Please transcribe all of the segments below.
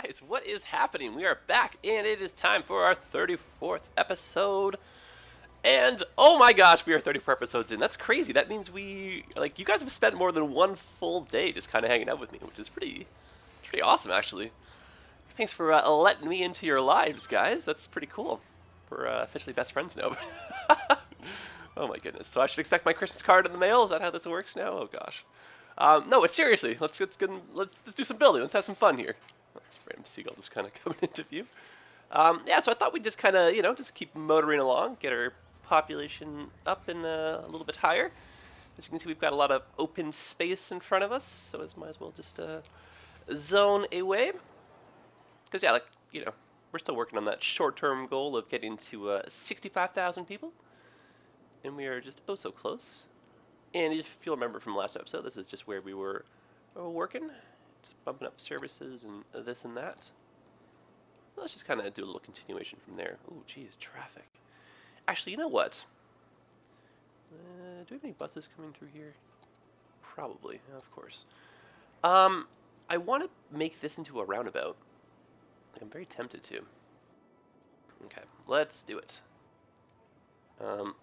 Guys, what is happening? We are back, and it is time for our 34th episode. And oh my gosh, we are 34 episodes in. That's crazy. That means you guys have spent more than one full day just kind of hanging out with me, which is pretty awesome, actually. Thanks for letting me into your lives, guys. That's pretty cool. We're officially best friends now. Oh my goodness. So I should expect my Christmas card in the mail? Is that how this works now? Oh gosh. No, but seriously, let's do some building. Let's have some fun here. That's random seagull just kind of coming into view. Yeah, so I thought we'd just kind of, just keep motoring along, get our population up and a little bit higher. As you can see, we've got a lot of open space in front of us, so I might as well just zone away. Because, yeah, we're still working on that short-term goal of getting to 65,000 people. And we are just oh so close. And if you'll remember from last episode, this is just where we were working. Just bumping up services and this and that. Let's just kind of do a little continuation from there. Ooh, geez, traffic. Actually, you know what? Do we have any buses coming through here? Probably, of course. I want to make this into a roundabout. I'm very tempted to. Okay, let's do it.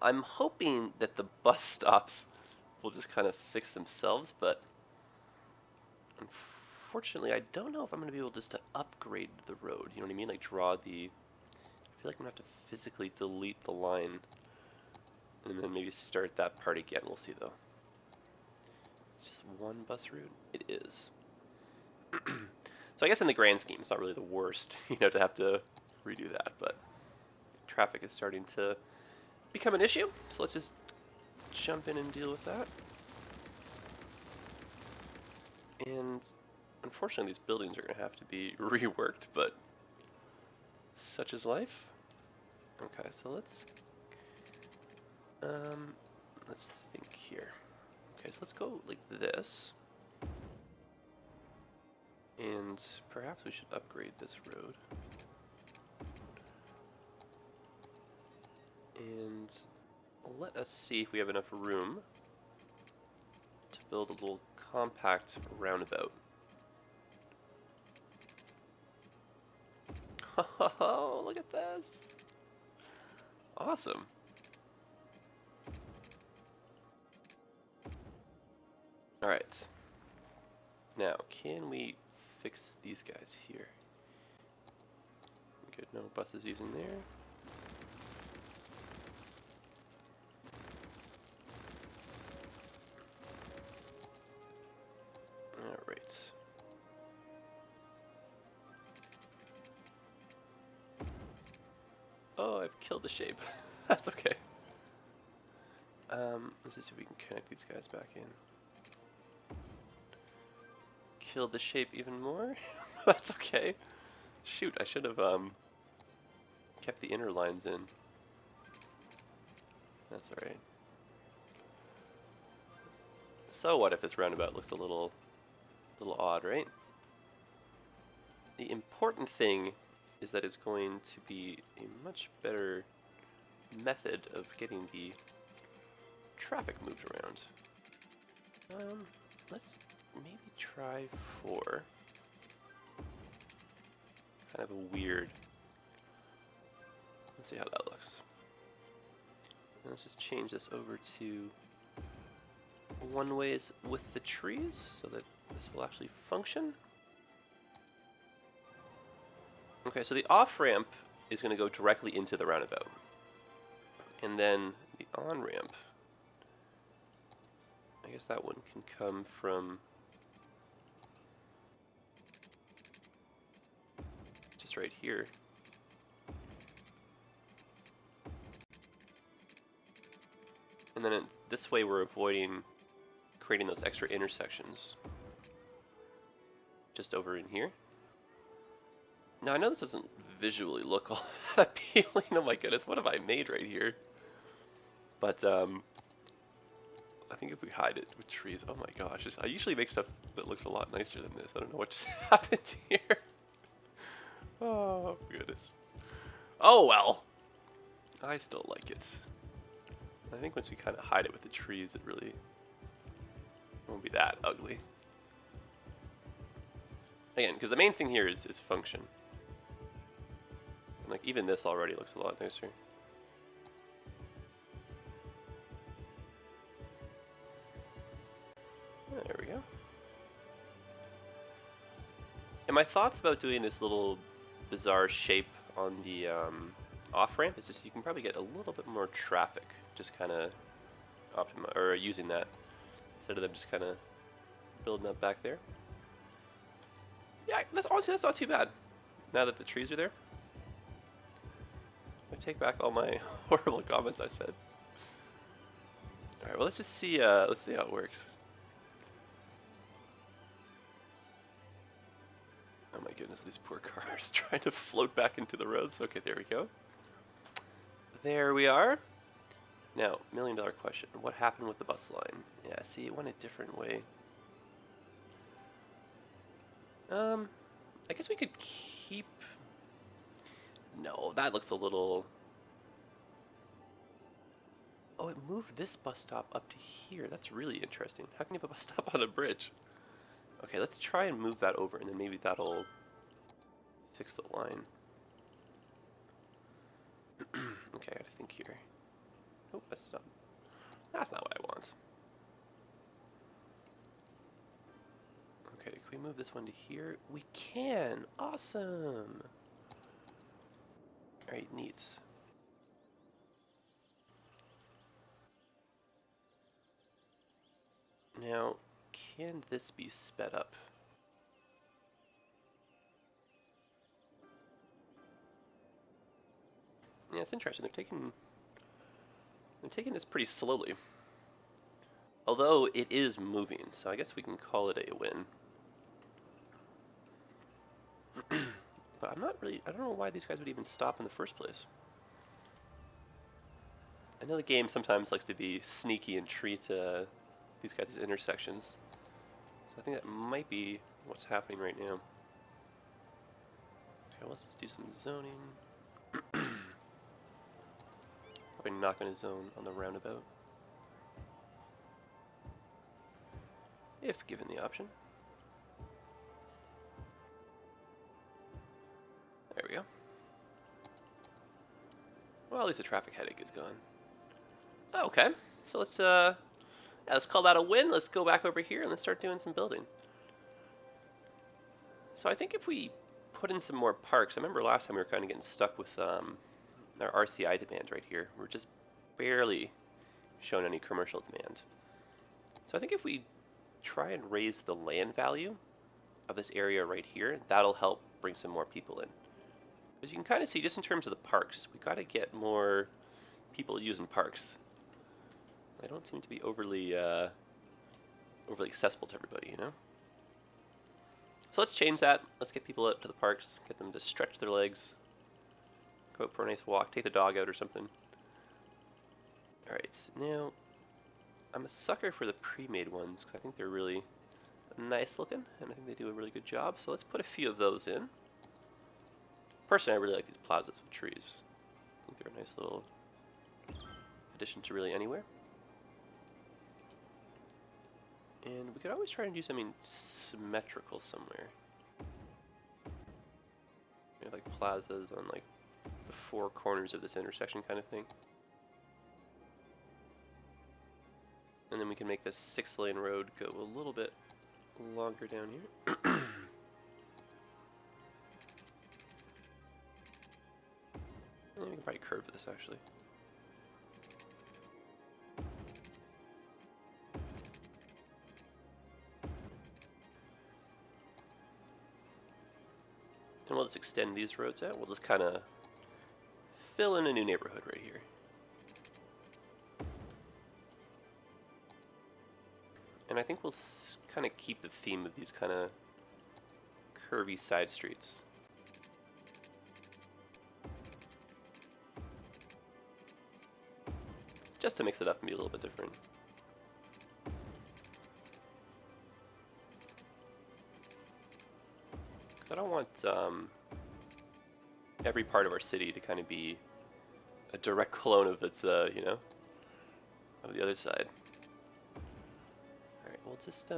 I'm hoping that the bus stops will just kind of fix themselves, but unfortunately, I don't know if I'm going to be able just to upgrade the road. You know what I mean? Like draw the... I feel like I'm going to have to physically delete the line and then maybe start that part again. We'll see, though. It's just one bus route? It is. So I guess in the grand scheme, it's not really the worst, to have to redo that, but traffic is starting to become an issue, so let's just jump in and deal with that. And unfortunately, these buildings are going to have to be reworked, but such is life. Okay, so let's think here. Okay, so let's go like this. And perhaps we should upgrade this road. And let us see if we have enough room to build a little compact roundabout. Oh, look at this! Awesome. Alright. Now, can we fix these guys here? Good, no buses using there. Alright. Oh, I've killed the shape. That's okay. Let's see if we can connect these guys back in. Killed the shape even more? That's okay. Shoot, I should have kept the inner lines in. That's alright. So what if this roundabout looks a little odd, right? The important thing is that it's going to be a much better method of getting the traffic moved around. Let's maybe try for kind of a weird... Let's see how that looks. And let's just change this over to one ways with the trees so that this will actually function. Okay, so the off-ramp is going to go directly into the roundabout. And then the on-ramp, I guess that one can come from just right here. And then this way we're avoiding creating those extra intersections just over in here. Now I know this doesn't visually look all that appealing. Oh my goodness, what have I made right here? But I think if we hide it with trees, oh my gosh, I usually make stuff that looks a lot nicer than this. I don't know what just happened here. Oh goodness. Oh well. I still like it. I think once we kind of hide it with the trees, it really won't be that ugly. Again, because the main thing here is function. And like even this already looks a lot nicer. There we go. And my thoughts about doing this little bizarre shape on the off-ramp is just you can probably get a little bit more traffic just kind of using that instead of them just kind of building up back there. Yeah, honestly, that's not too bad. Now that the trees are there. I take back all my horrible comments I said. Alright, well let's just see how it works. Oh my goodness, these poor cars trying to float back into the roads. Okay, there we go. There we are. Now, $1 million question. What happened with the bus line? Yeah, see, it went a different way. I guess we could keep... No, that looks a little... Oh, it moved this bus stop up to here. That's really interesting. How can you have a bus stop on a bridge? Okay, let's try and move that over, and then maybe that'll fix the line. Okay, I gotta think here. Nope, that's not what I want. Okay, can we move this one to here? We can! Awesome! Alright, neat. Now, can this be sped up? Yeah, it's interesting. They're taking this pretty slowly. Although it is moving, so I guess we can call it a win. But I don't know why these guys would even stop in the first place. I know the game sometimes likes to be sneaky and treat these guys' intersections. So I think that might be what's happening right now. Okay, let's just do some zoning. Probably not going to zone on the roundabout. If given the option. There we go. Well, at least the traffic headache is gone. Okay, so let's call that a win. Let's go back over here and let's start doing some building. So I think if we put in some more parks, I remember last time we were kind of getting stuck with our RCI demand right here. We're just barely showing any commercial demand. So I think if we try and raise the land value of this area right here, that'll help bring some more people in. As you can kind of see, just in terms of the parks, we got to get more people using parks. They don't seem to be overly accessible to everybody, you know? So let's change that. Let's get people out to the parks, get them to stretch their legs, go out for a nice walk, take the dog out or something. Alright, so now I'm a sucker for the pre-made ones because I think they're really nice looking and I think they do a really good job. So let's put a few of those in. Personally, I really like these plazas with trees. I think they're a nice little addition to really anywhere. And we could always try and do something symmetrical somewhere. You know, like plazas on like the four corners of this intersection kind of thing. And then we can make this 6-lane road go a little bit longer down here. And we can probably curve this actually. And we'll just extend these roads out. We'll just kind of fill in a new neighborhood right here. And I think we'll kind of keep the theme of these kind of curvy side streets. Just to mix it up and be a little bit different. I don't want every part of our city to kind of be a direct clone of its, you know, of the other side. Alright, we'll just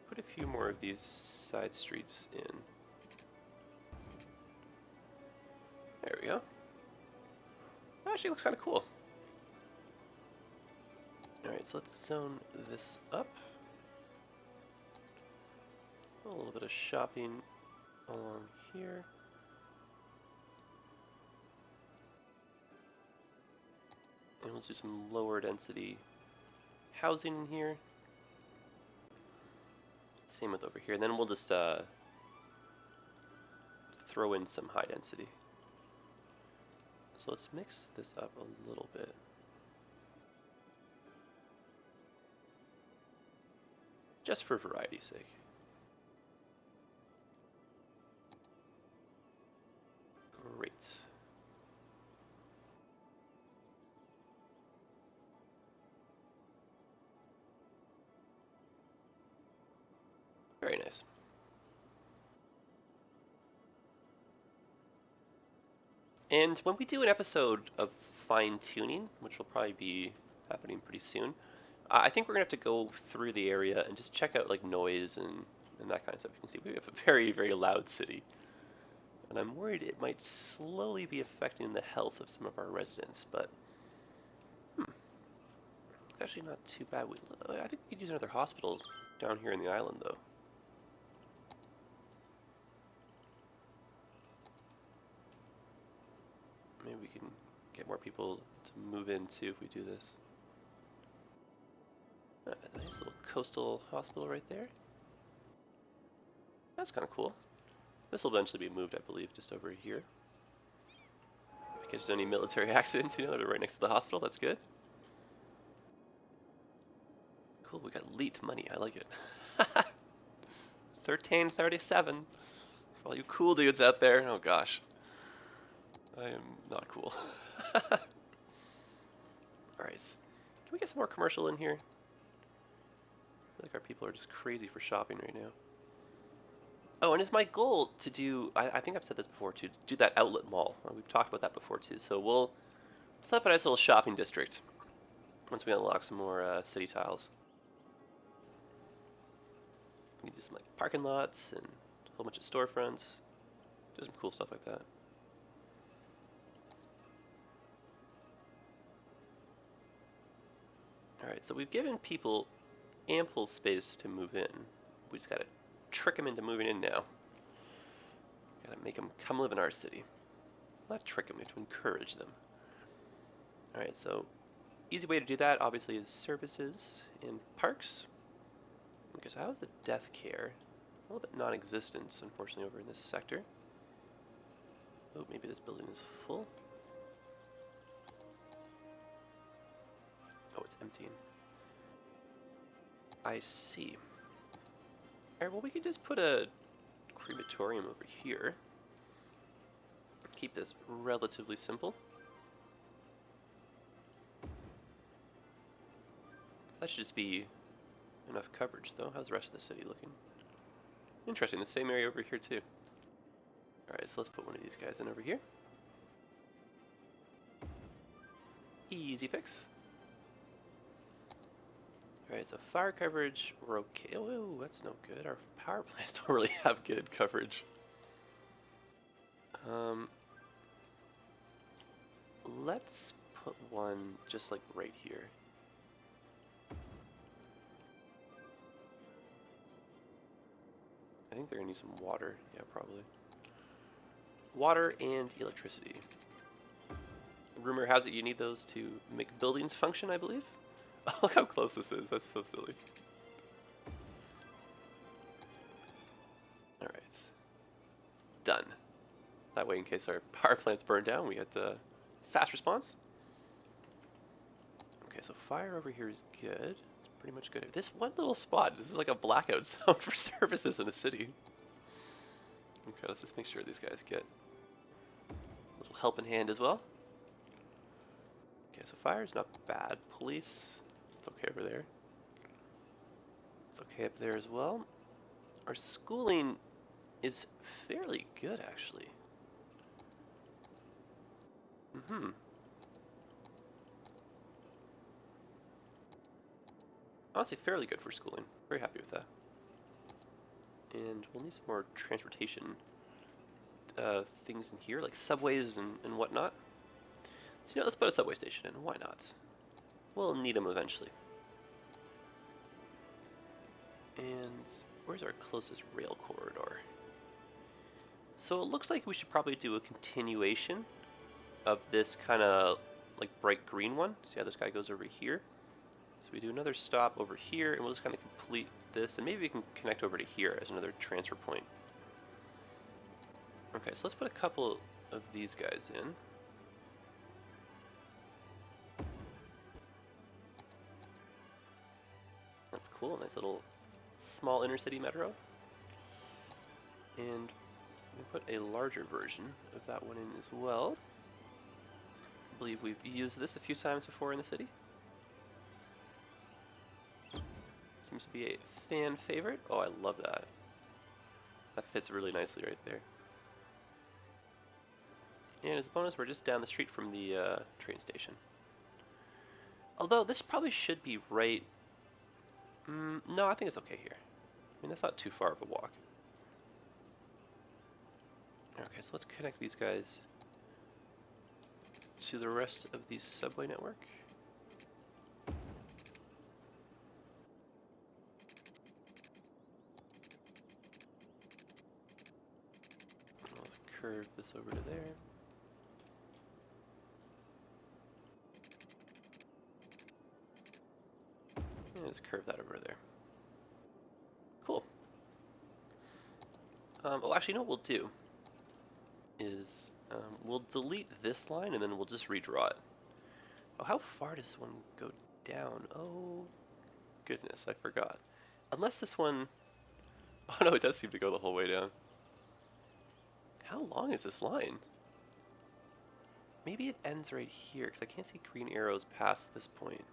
put a few more of these side streets in. There we go. Actually looks kind of cool. Alright, so let's zone this up. A little bit of shopping along here. And let's do some lower density housing in here. Same with over here. And then we'll just throw in some high density. So let's mix this up a little bit. Just for variety's sake. Great. Very nice. And when we do an episode of fine-tuning, which will probably be happening pretty soon, I think we're going to have to go through the area and just check out like noise and that kind of stuff. You can see we have a very, very loud city. And I'm worried it might slowly be affecting the health of some of our residents, but it's actually not too bad. I think we could use another hospital down here in the island, though. Maybe we can get more people to move in too if we do this. A nice little coastal hospital right there. That's kind of cool. This will eventually be moved, I believe, just over here. In case there's any military accidents, you know, they're right next to the hospital. That's good. Cool, we got elite money. I like it. 1337. For all you cool dudes out there. Oh gosh. I am not cool. Alright. Can we get some more commercial in here? I feel like our people are just crazy for shopping right now. Oh, and it's my goal to do, I think I've said this before, to do that outlet mall. We've talked about that before too. So we'll set up a nice little shopping district once we unlock some more city tiles. We can do some like parking lots and a whole bunch of storefronts. Do some cool stuff like that. Alright, so we've given people ample space to move in. We just gotta trick them into moving in now. Gotta make them come live in our city. Not trick them, we have to encourage them. Alright, so easy way to do that obviously is services and parks. Okay, so how's the death care? A little bit non-existent, unfortunately, over in this sector. Oh, maybe this building is full. Oh, it's emptying. I see. Alright, well we could just put a crematorium over here. Keep this relatively simple. That should just be enough coverage though. How's the rest of the city looking? Interesting, the same area over here too. Alright, so let's put one of these guys in over here. Easy fix. Alright, so fire coverage, we're okay. Oh, that's no good. Our power plants don't really have good coverage. Let's put one just like right here. I think they're gonna need some water. Yeah, probably. Water and electricity. Rumor has it you need those to make buildings function, I believe. Look how close this is. That's so silly. Alright. Done. That way, in case our power plants burn down, we get fast response. Okay, so fire over here is good. It's pretty much good. This one little spot, this is like a blackout zone for services in the city. Okay, let's just make sure these guys get a little helping hand as well. Okay, so fire's not bad. Police, it's okay over there. It's okay up there as well. Our schooling is fairly good, actually. Honestly, fairly good for schooling. Very happy with that. And we'll need some more transportation things in here, like subways and whatnot. So, let's put a subway station in. Why not? We'll need them eventually. And where's our closest rail corridor? So it looks like we should probably do a continuation of this kind of like bright green one. See how this guy goes over here? So we do another stop over here, and we'll just kind of complete this, and maybe we can connect over to here as another transfer point. Okay, so let's put a couple of these guys in. That's cool, nice little small inner city metro. And we put a larger version of that one in as well. I believe we've used this a few times before in the city. Seems to be a fan favorite. Oh, I love that. That fits really nicely right there. And as a bonus, we're just down the street from the train station. Although this probably should be right... no, I think it's okay here. I mean, that's not too far of a walk. Okay, so let's connect these guys to the rest of the subway network. Let's curve this over to there. And just curve that over there. Cool. Well, actually, you know what we'll do is we'll delete this line and then we'll just redraw it. Oh, how far does this one go down? Oh, goodness, I forgot. Unless this one... Oh no, it does seem to go the whole way down. How long is this line? Maybe it ends right here, because I can't see green arrows past this point.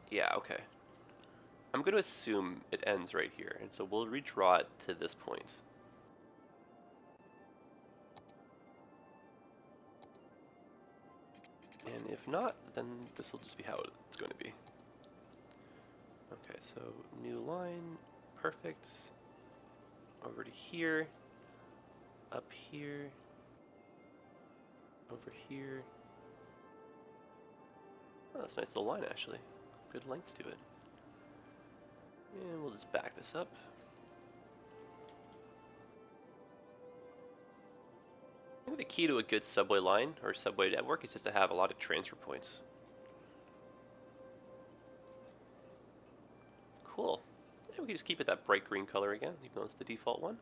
Yeah, okay. I'm going to assume it ends right here, and so we'll redraw it to this point. And if not, then this will just be how it's going to be. Okay, so new line, perfect. Over to here, up here, over here. Oh, that's a nice little line actually. Good length to it. And we'll just back this up. I think the key to a good subway line or subway network is just to have a lot of transfer points. Cool. And we can just keep it that bright green color again, even though it's the default one.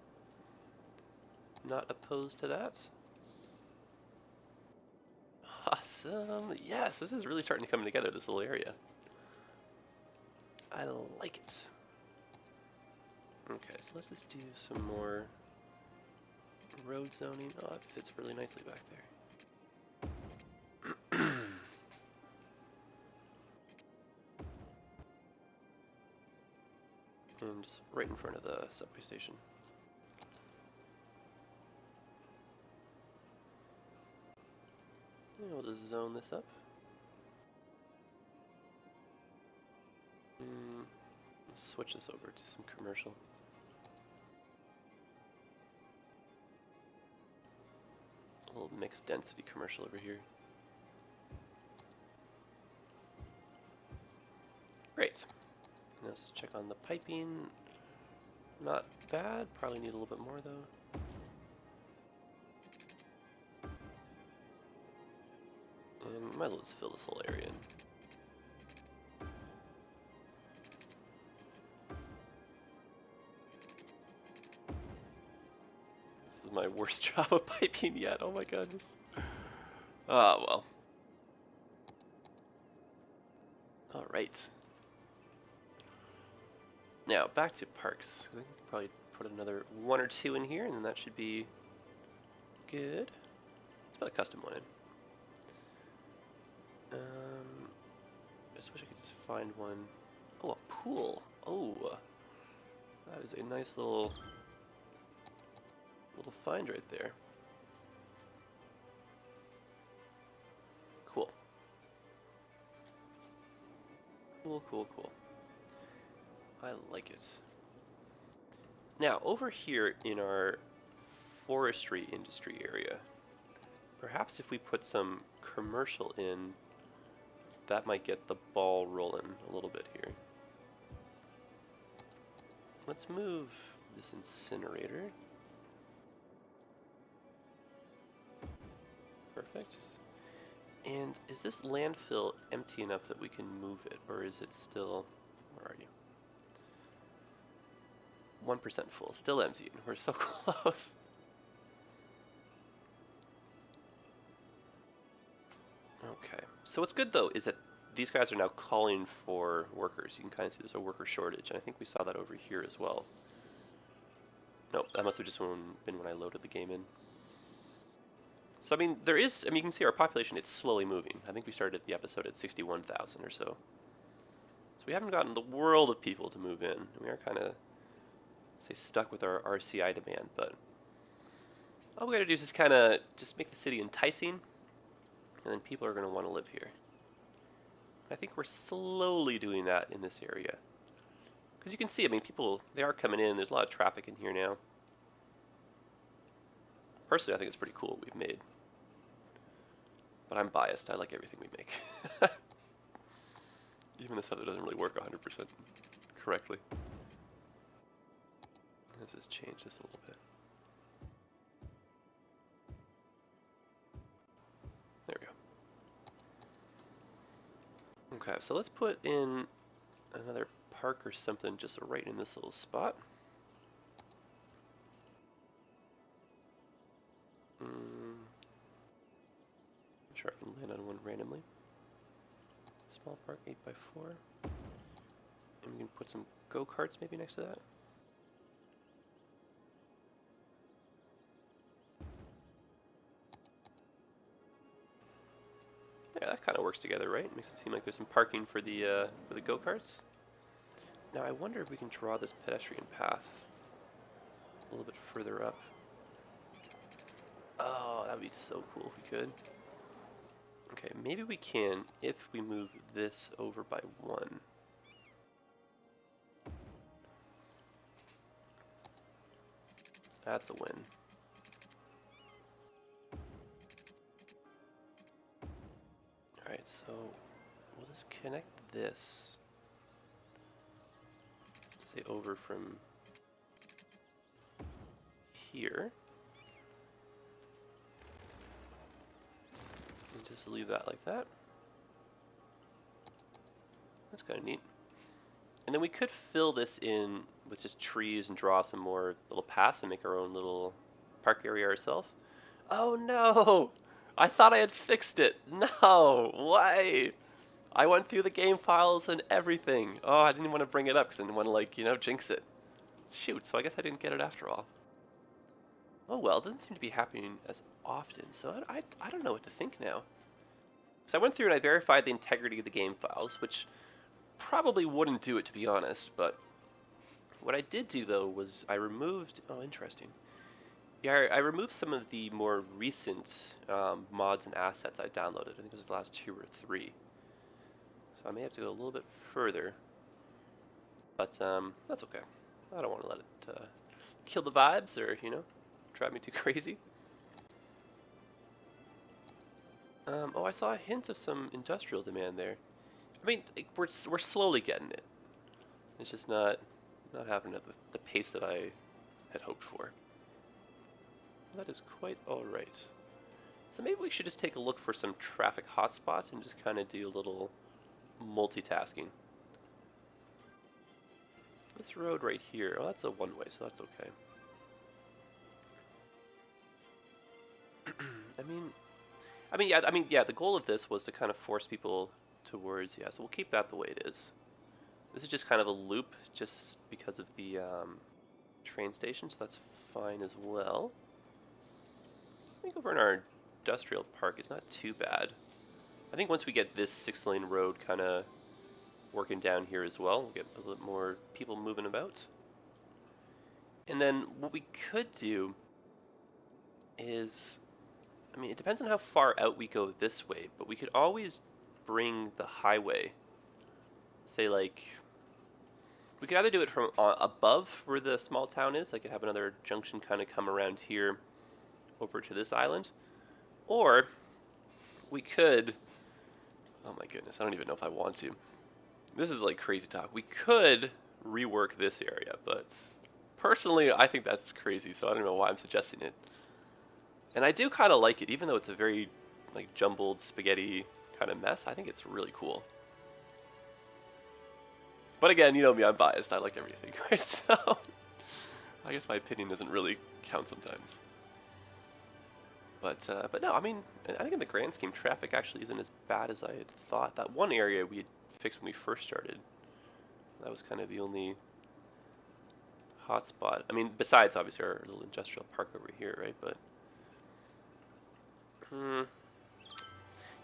Not opposed to that. Awesome. Yes, this is really starting to come together, this little area. I like it. Okay, so let's just do some more road zoning. Oh, it fits really nicely back there. And just right in front of the subway station. And we'll just zone this up. Let's switch this over to some commercial. A little mixed density commercial over here. Great. Let's check on the piping. Not bad. Probably need a little bit more though. And might as well just fill this whole area in. This is my worst job of piping yet. Oh my goodness. Ah, well. Alright. Now, back to parks. I think we can probably put another one or two in here, and then that should be good. Let's put a custom one in. I just wish I could just find one. Oh, a pool. Oh, that is a nice little find right there. Cool. Cool, cool, cool. I like it. Now, over here in our forestry industry area, perhaps if we put some commercial in, that might get the ball rolling a little bit here. Let's move this incinerator. Perfect. And is this landfill empty enough that we can move it, or is it still... Where are you? 1% full. Still empty. We're so close. Okay. So what's good, though, is that these guys are now calling for workers. You can kind of see there's a worker shortage, and I think we saw that over here as well. Nope, that must have just been when I loaded the game in. So, I mean, there is... I mean, you can see our population, it's slowly moving. I think we started the episode at 61,000 or so. So we haven't gotten the world of people to move in. We are kind of, say, stuck with our RCI demand, but all we gotta do is just kind of just make the city enticing, and then people are going to want to live here. I think we're slowly doing that in this area. Because you can see, I mean, people, they are coming in. There's a lot of traffic in here now. Personally, I think it's pretty cool what we've made. But I'm biased. I like everything we make. Even the stuff that doesn't really work 100% correctly. Let's just change this a little bit. There we go. Okay, so let's put in another park or something just right in this little spot. I'm sure I can land on one randomly. Small park, 8x4. And we can put some go-karts maybe next to that. Yeah, that kind of works together, right? Makes it seem like there's some parking for the go-karts. Now I wonder if we can draw this pedestrian path a little bit further up. Oh, that would be so cool if we could. Okay, maybe we can if we move this over by 1. That's a win. Alright, so we'll just connect this, say, over from here. And just leave that like that. That's kind of neat. And then we could fill this in with just trees and draw some more little paths and make our own little park area ourselves. Oh no! I thought I had fixed it. No! Why? I went through the game files and everything. Oh, I didn't want to bring it up because I didn't want to, like, you know, jinx it. Shoot, so I guess I didn't get it after all. Oh well, it doesn't seem to be happening as often, so I don't know what to think now. So I went through and I verified the integrity of the game files, which probably wouldn't do it, to be honest, but what I did do, though, was I removed... Oh, interesting. Yeah, I removed some of the more recent mods and assets I downloaded. I think it was the last 2 or 3. So I may have to go a little bit further. But that's okay. I don't want to let it kill the vibes or, you know, drive me too crazy. Oh, I saw a hint of some industrial demand there. I mean, we're slowly getting it. It's just not happening at the pace that I had hoped for. That is quite alright. So maybe we should just take a look for some traffic hotspots and just kind of do a little multitasking. This road right here, oh, that's a one-way, so that's okay. Yeah, the goal of this was to kind of force people towards, yeah, so we'll keep that the way it is. This is just kind of a loop just because of the train station, so that's fine as well. I think over in our industrial park, it's not too bad. I think once we get this 6-lane road kind of working down here as well, we'll get a little more people moving about. And then what we could do is, I mean, it depends on how far out we go this way, but we could always bring the highway, say, like, We could either do it from above where the small town is. I could have another junction kind of come around here over to this island. Or we could... Oh my goodness, I don't even know if I want to. This is like crazy talk. We could rework this area, but personally I think that's crazy, so I don't know why I'm suggesting it. And I do kind of like it, even though it's a very like jumbled spaghetti kind of mess. I think it's really cool. But again, you know me, I'm biased. I like everything, right? So I guess my opinion doesn't really count sometimes. But no, I mean, I think in the grand scheme, traffic actually isn't as bad as I had thought. That one area we had fixed when we first started, that was kind of the only hotspot. I mean, besides obviously our little industrial park over here, right? But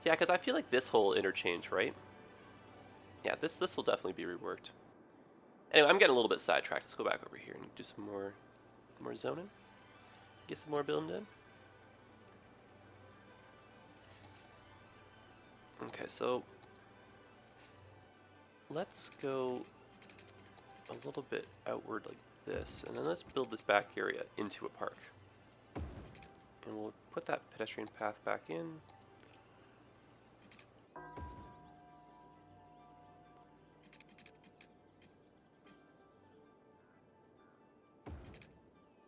yeah, because I feel like this whole interchange, right? Yeah, this will definitely be reworked. Anyway, I'm getting a little bit sidetracked. Let's go back over here and do some more zoning. Get some more building done. Okay, so let's go a little bit outward like this, and then let's build this back area into a park. And we'll put that pedestrian path back in.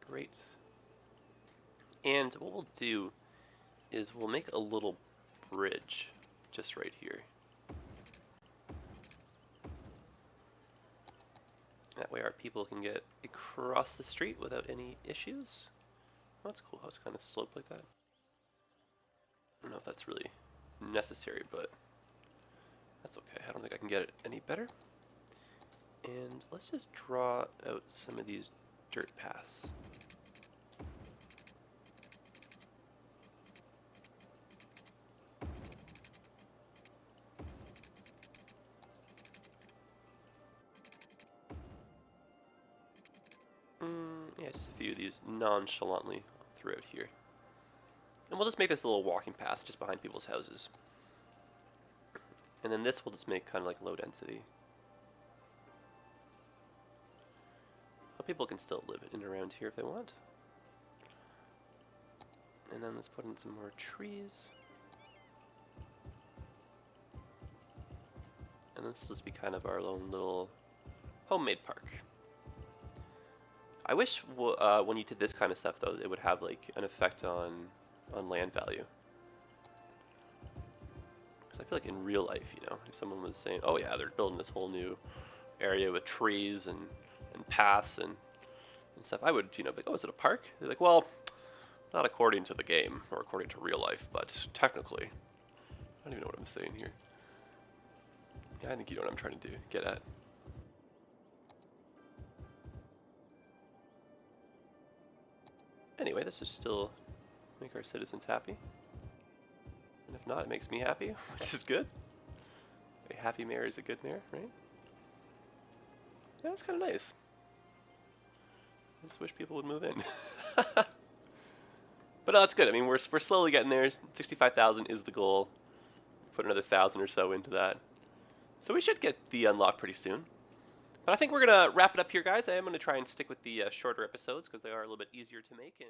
Great. And what we'll do is we'll make a little bridge just right here. That way our people can get across the street without any issues. Oh, that's cool how it's kind of sloped like that. I don't know if that's really necessary, but that's okay. I don't think I can get it any better. And let's just draw out some of these dirt paths. Yeah, just a few of these nonchalantly throughout here. And we'll just make this a little walking path just behind people's houses. And then this we'll just make kind of like low density. But people can still live in and around here if they want. And then let's put in some more trees. And this will just be kind of our own little homemade park. I wish when you did this kind of stuff though, it would have like an effect on land value. Because I feel like in real life, you know, if someone was saying, oh yeah, they're building this whole new area with trees and paths and stuff, I would, you know, be like, oh, is it a park? They're like, well, not according to the game or according to real life, but technically. I don't even know what I'm saying here. Yeah, I think you know what I'm trying to get at. Anyway, this is still make our citizens happy. And if not, it makes me happy, which is good. A happy mayor is a good mayor, right? Yeah, that's kind of nice. I just wish people would move in. But no, that's good. I mean, we're slowly getting there. 65,000 is the goal. Put another 1,000 or so into that. So we should get the unlock pretty soon. But I think we're going to wrap it up here, guys. I am going to try and stick with the shorter episodes because they are a little bit easier to make. And